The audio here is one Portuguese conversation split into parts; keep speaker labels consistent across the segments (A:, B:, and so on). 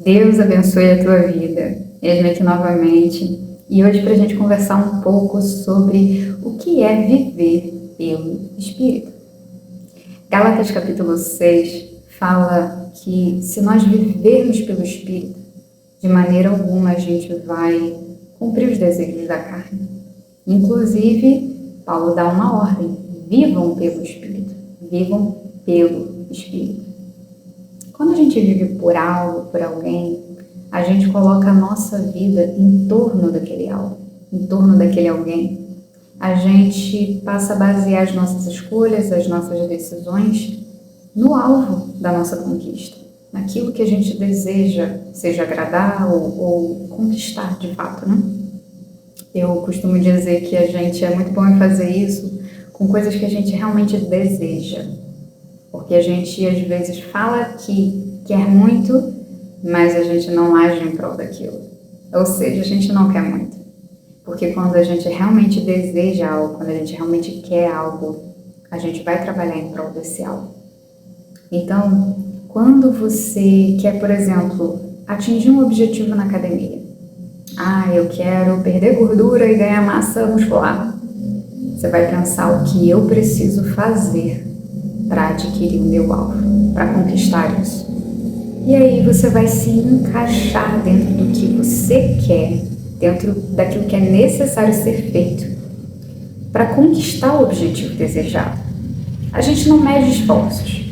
A: Deus abençoe a tua vida. Eis-me aqui novamente. E hoje para a gente conversar um pouco sobre o que é viver pelo Espírito. Gálatas capítulo 6 fala que se nós vivermos pelo Espírito, de maneira alguma a gente vai cumprir os desejos da carne. Inclusive, Paulo dá uma ordem: vivam pelo Espírito. Vivam pelo Espírito. Quando a gente vive por algo, por alguém, a gente coloca a nossa vida em torno daquele algo, em torno daquele alguém. A gente passa a basear as nossas escolhas, as nossas decisões no alvo da nossa conquista, naquilo que a gente deseja, seja agradar ou conquistar de fato, né? Eu costumo dizer que a gente é muito bom em fazer isso com coisas que a gente realmente deseja. Porque a gente às vezes fala que quer muito, mas a gente não age em prol daquilo. Ou seja, a gente não quer muito. Porque quando a gente realmente deseja algo, quando a gente realmente quer algo, a gente vai trabalhar em prol desse algo. Então, quando você quer, por exemplo, atingir um objetivo na academia. Eu quero perder gordura e ganhar massa muscular. Você vai pensar o que eu preciso fazer para adquirir o meu alvo, para conquistar isso. E aí você vai se encaixar dentro do que você quer, dentro daquilo que é necessário ser feito para conquistar o objetivo desejado. A gente não mede esforços.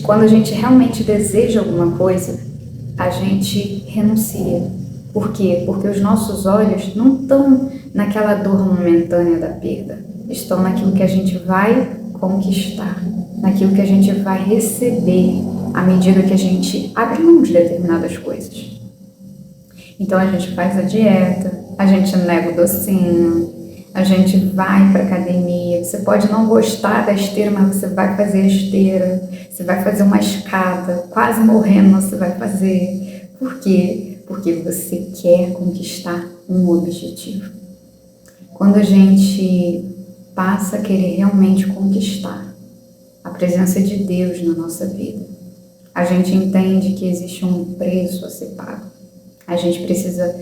A: Quando a gente realmente deseja alguma coisa, a gente renuncia. Por quê? Porque os nossos olhos não estão naquela dor momentânea da perda, estão naquilo que a gente vai conquistar, naquilo que a gente vai receber à medida que a gente abre mão de determinadas coisas. Então a gente faz a dieta, a gente nega o docinho, a gente vai para academia. Você pode não gostar da esteira, mas você vai fazer a esteira, você vai fazer uma escada, quase morrendo você vai fazer. Por quê? Porque você quer conquistar um objetivo. Quando a gente passa a querer realmente conquistar a presença de Deus na nossa vida, a gente entende que existe um preço a ser pago. A gente precisa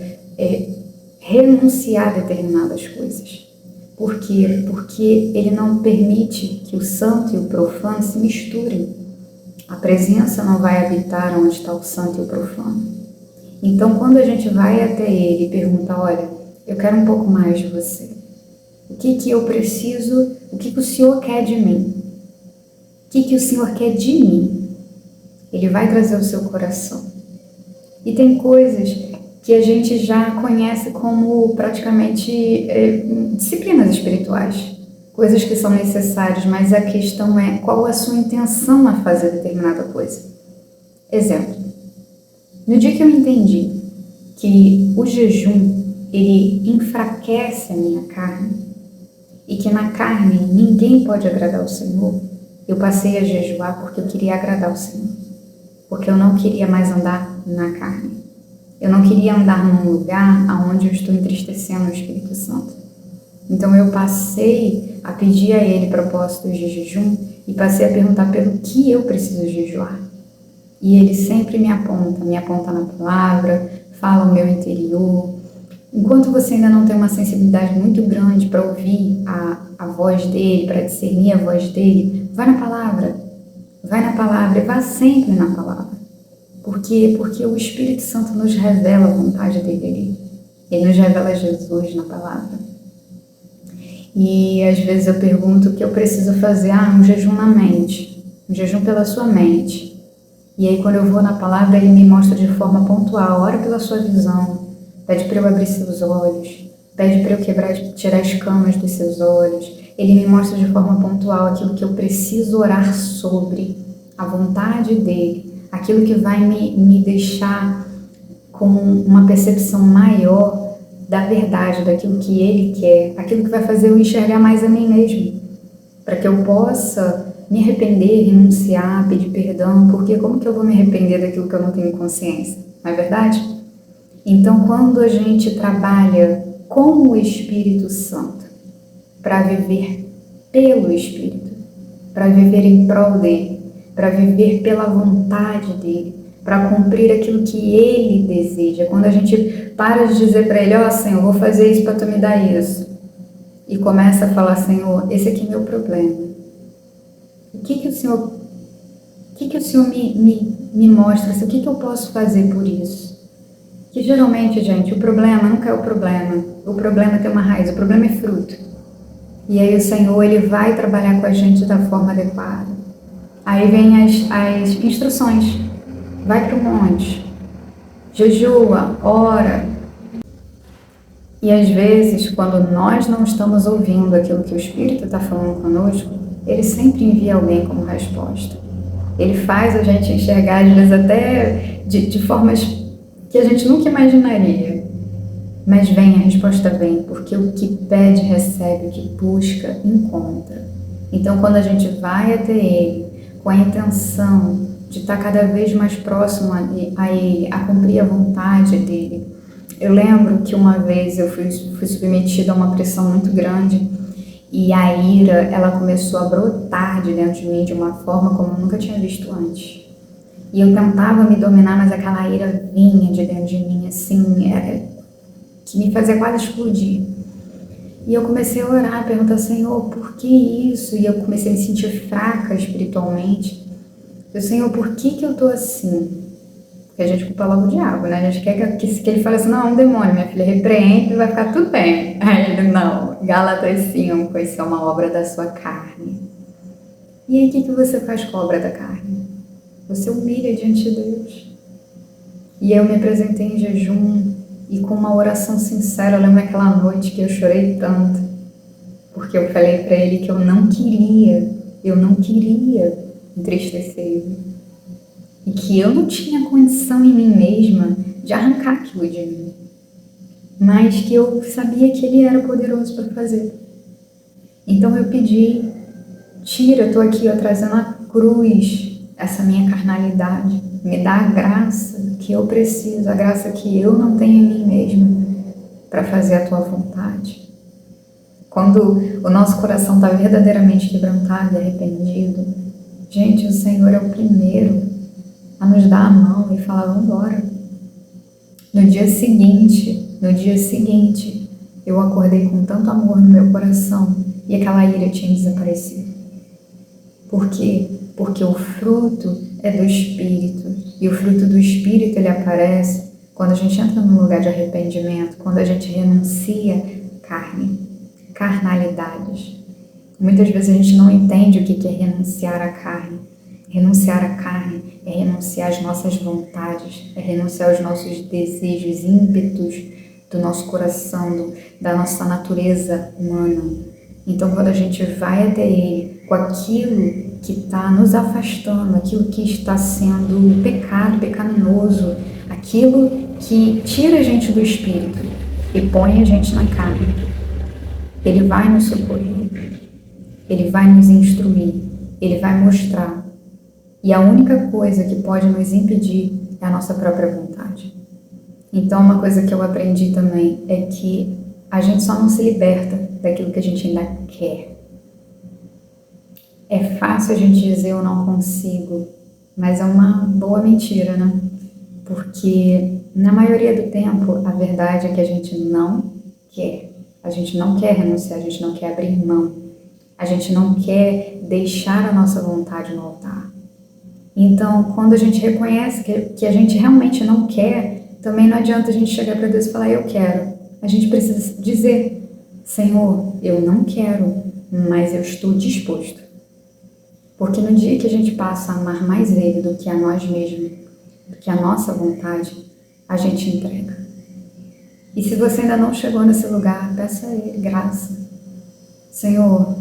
A: renunciar a determinadas coisas. Por quê? Porque Ele não permite que o santo e o profano se misturem. A presença não vai habitar onde está o santo e o profano. Então, quando a gente vai até Ele e pergunta: olha, eu quero um pouco mais de você. O que eu preciso? O que o Senhor quer de mim? O que o Senhor quer de mim? Ele vai trazer o seu coração. E tem coisas que a gente já conhece como praticamente disciplinas espirituais. Coisas que são necessárias, mas a questão é qual a sua intenção a fazer determinada coisa. Exemplo. No dia que eu entendi que o jejum, ele enfraquece a minha carne, e que na carne ninguém pode agradar o Senhor, eu passei a jejuar porque eu queria agradar o Senhor. Porque eu não queria mais andar na carne. Eu não queria andar num lugar onde eu estou entristecendo o Espírito Santo. Então eu passei a pedir a Ele propósitos de jejum e passei a perguntar pelo que eu preciso jejuar. E Ele sempre me aponta na palavra, fala o meu interior. Enquanto você ainda não tem uma sensibilidade muito grande para ouvir a voz dele, para discernir a voz dele, vai na palavra e vá sempre na palavra. Por quê? Porque o Espírito Santo nos revela a vontade dele ali. Ele nos revela Jesus na palavra. E às vezes eu pergunto o que eu preciso fazer. Um jejum na mente, um jejum pela sua mente. E aí quando eu vou na palavra, ele me mostra de forma pontual: ora pela sua visão, pede para eu abrir seus olhos, pede para eu tirar as camas dos seus olhos. Ele me mostra de forma pontual aquilo que eu preciso orar sobre, a vontade dele, aquilo que vai me deixar com uma percepção maior da verdade, daquilo que ele quer, aquilo que vai fazer eu enxergar mais a mim mesmo, para que eu possa me arrepender, renunciar, pedir perdão, porque como que eu vou me arrepender daquilo que eu não tenho consciência, não é verdade? Então, quando a gente trabalha com o Espírito Santo para viver pelo Espírito, para viver em prol dele, para viver pela vontade dele, para cumprir aquilo que Ele deseja. Quando a gente para de dizer para Ele, ó Senhor, vou fazer isso para Tu me dar isso, e começa a falar, Senhor, esse aqui é meu problema. O que o Senhor me mostra? O que eu posso fazer por isso? Que geralmente, gente, o problema nunca é o problema tem uma raiz, o problema é fruto. E aí o Senhor, Ele vai trabalhar com a gente da forma adequada. Aí vem as instruções. Vai para o monte, jejua, ora. E às vezes, quando nós não estamos ouvindo aquilo que o Espírito está falando conosco, Ele sempre envia alguém como resposta. Ele faz a gente enxergar, às vezes até de formas que a gente nunca imaginaria. Mas vem, a resposta vem, porque o que pede, recebe, o que busca, encontra. Então, quando a gente vai até Ele, com a intenção de estar cada vez mais próximo a Ele, a cumprir a vontade dEle. Eu lembro que uma vez eu fui submetida a uma pressão muito grande e a ira, ela começou a brotar de dentro de mim de uma forma como eu nunca tinha visto antes. E eu tentava me dominar, mas aquela ira vinha de dentro de mim, assim, que me fazia quase explodir. E eu comecei a orar, perguntar, Senhor, por que isso? E eu comecei a me sentir fraca espiritualmente. Eu, Senhor, por que eu tô assim? Porque a gente culpa logo o diabo, né? A gente quer que ele fale assim, não, é um demônio, minha filha, repreende e vai ficar tudo bem. Aí ele, não, Gálatas 5, isso é uma obra da sua carne. E aí o que você faz com a obra da carne? Você humilha diante de Deus. E eu me apresentei em jejum e com uma oração sincera. Eu lembro aquela noite que eu chorei tanto, porque eu falei para Ele que eu não queria entristecer Ele. E que eu não tinha condição em mim mesma de arrancar aquilo de mim. Mas que eu sabia que Ele era poderoso para fazer. Então eu pedi, tira, eu estou aqui trazendo a cruz, essa minha carnalidade. Me dá a graça que eu preciso, a graça que eu não tenho em mim mesma para fazer a Tua vontade. Quando o nosso coração está verdadeiramente quebrantado e arrependido, gente, o Senhor é o primeiro a nos dar a mão e falar, vamos embora. No dia seguinte, eu acordei com tanto amor no meu coração e aquela ira tinha desaparecido. Por quê? Porque o fruto é do Espírito. E o fruto do Espírito, ele aparece quando a gente entra num lugar de arrependimento, quando a gente renuncia carnalidades. Muitas vezes a gente não entende o que é renunciar à carne. Renunciar à carne é renunciar às nossas vontades, é renunciar aos nossos desejos, ímpetos do nosso coração, da nossa natureza humana. Então, quando a gente vai até Ele com aquilo que está nos afastando, aquilo que está sendo pecado, pecaminoso, aquilo que tira a gente do Espírito e põe a gente na carne, Ele vai nos socorrer, Ele vai nos instruir, Ele vai mostrar. E a única coisa que pode nos impedir é a nossa própria vontade. Então, uma coisa que eu aprendi também é que a gente só não se liberta daquilo que a gente ainda quer. É fácil a gente dizer eu não consigo, mas é uma boa mentira, né? Porque na maioria do tempo a verdade é que a gente não quer. A gente não quer renunciar, a gente não quer abrir mão. A gente não quer deixar a nossa vontade no altar. Então, quando a gente reconhece que a gente realmente não quer, também não adianta a gente chegar para Deus e falar, eu quero. A gente precisa dizer, Senhor, eu não quero, mas eu estou disposto. Porque no dia que a gente passa a amar mais Ele do que a nós mesmos, do que a nossa vontade, a gente entrega. E se você ainda não chegou nesse lugar, peça a Ele graça. Senhor,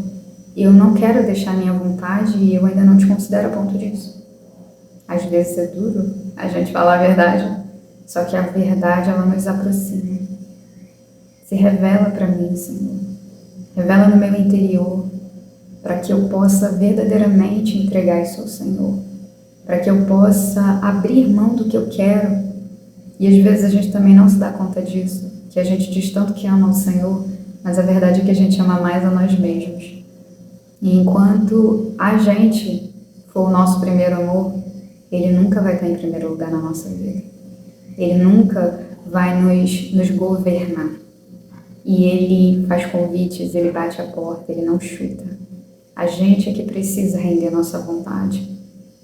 A: eu não quero deixar a minha vontade e eu ainda não te considero a ponto disso. Às vezes é duro a gente falar a verdade, só que a verdade, ela nos aproxima. Se revela para mim, Senhor. Revela no meu interior, para que eu possa verdadeiramente entregar isso ao Senhor. Para que eu possa abrir mão do que eu quero. E às vezes a gente também não se dá conta disso, que a gente diz tanto que ama o Senhor, mas a verdade é que a gente ama mais a nós mesmos. E enquanto a gente for o nosso primeiro amor, Ele nunca vai estar em primeiro lugar na nossa vida. Ele nunca vai nos governar. E ele faz convites, ele bate a porta, ele não chuta. A gente é que precisa render a nossa vontade.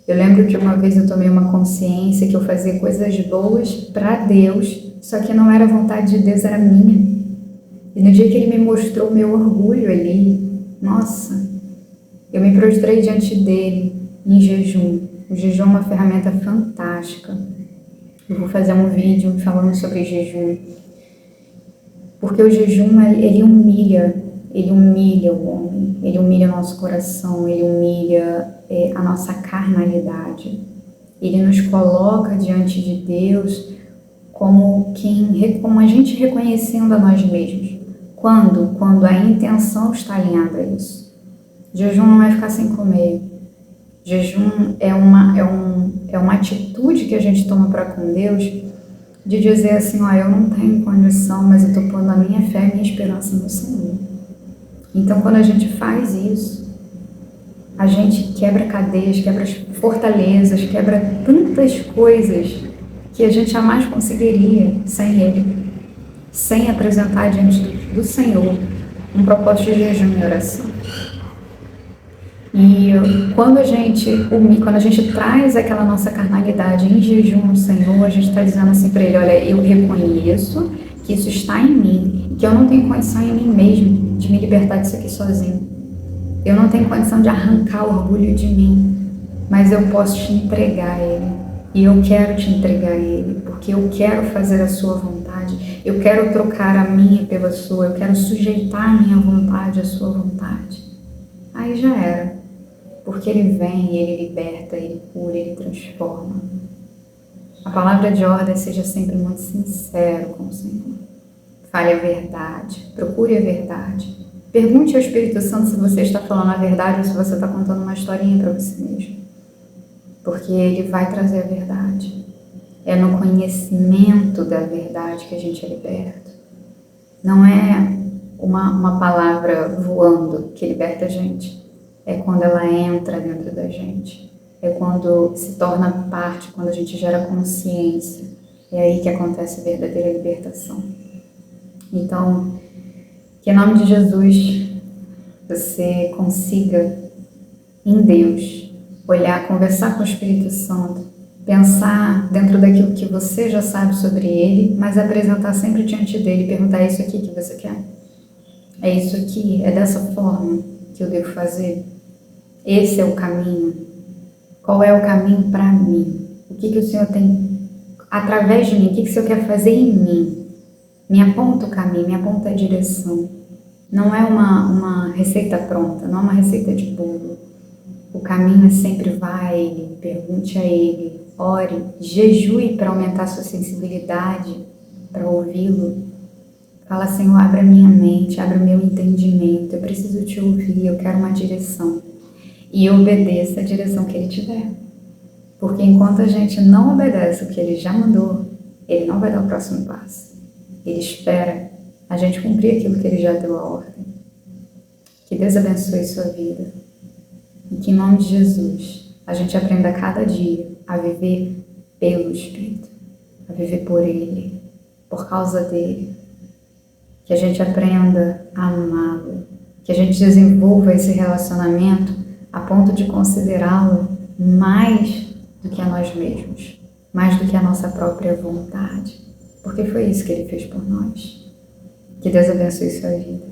A: Eu lembro que uma vez eu tomei uma consciência que eu fazia coisas boas para Deus, só que não era a vontade de Deus, era minha. E no dia que ele me mostrou o meu orgulho ali, nossa, eu me prostrei diante dele em jejum. O jejum é uma ferramenta fantástica. Eu vou fazer um vídeo falando sobre jejum. Porque o jejum, ele humilha o homem, ele humilha o nosso coração, ele humilha a nossa carnalidade. Ele nos coloca diante de Deus como a gente reconhecendo a nós mesmos. Quando a intenção está alinhada a isso. Jejum não é ficar sem comer. Jejum é uma atitude que a gente toma para com Deus de dizer assim, eu não tenho condição, mas eu estou pondo a minha fé e a minha esperança no Senhor. Então, quando a gente faz isso, a gente quebra cadeias, quebra fortalezas, quebra tantas coisas que a gente jamais conseguiria sem Ele, sem apresentar diante do Senhor um propósito de jejum e oração. E quando a gente traz aquela nossa carnalidade em jejum no Senhor, a gente está dizendo assim para Ele, olha, eu reconheço que isso está em mim, que eu não tenho condição em mim mesmo de me libertar disso aqui sozinho. Eu não tenho condição de arrancar o orgulho de mim, mas eu posso te entregar a Ele. E eu quero te entregar a Ele, porque eu quero fazer a sua vontade, eu quero trocar a minha pela sua, eu quero sujeitar a minha vontade à sua vontade. Aí já era. Porque Ele vem, Ele liberta, Ele cura, Ele transforma. A palavra de ordem seja sempre muito sincero com o Senhor. Fale a verdade, procure a verdade. Pergunte ao Espírito Santo se você está falando a verdade ou se você está contando uma historinha para você mesmo. Porque Ele vai trazer a verdade. É no conhecimento da verdade que a gente é liberto. Não é uma palavra voando que liberta a gente. É quando ela entra dentro da gente. É quando se torna parte, quando a gente gera consciência. É aí que acontece a verdadeira libertação. Então, que em nome de Jesus você consiga, em Deus, olhar, conversar com o Espírito Santo, pensar dentro daquilo que você já sabe sobre Ele, mas apresentar sempre diante dele e perguntar, é isso aqui que você quer? É isso aqui? É dessa forma que eu devo fazer? Esse é o caminho? Qual é o caminho para mim? O que o Senhor tem através de mim? O que o Senhor quer fazer em mim? Me aponta o caminho, me aponta a direção. Não é uma receita pronta, não é uma receita de bolo. O caminho é sempre vá a Ele, pergunte a Ele, ore, jejue para aumentar a sua sensibilidade, para ouvi-lo. Fala, Senhor, abre a minha mente, abre o meu entendimento, eu preciso te ouvir, eu quero uma direção. E obedeça a direção que Ele te der. Porque enquanto a gente não obedece o que Ele já mandou, Ele não vai dar o próximo passo. Ele espera a gente cumprir aquilo que Ele já deu a ordem. Que Deus abençoe sua vida. E que em nome de Jesus, a gente aprenda a cada dia a viver pelo Espírito. A viver por Ele, por causa dEle. Que a gente aprenda a amá-lo. Que a gente desenvolva esse relacionamento a ponto de considerá-lo mais do que a nós mesmos, mais do que a nossa própria vontade, porque foi isso que Ele fez por nós. Que Deus abençoe sua vida.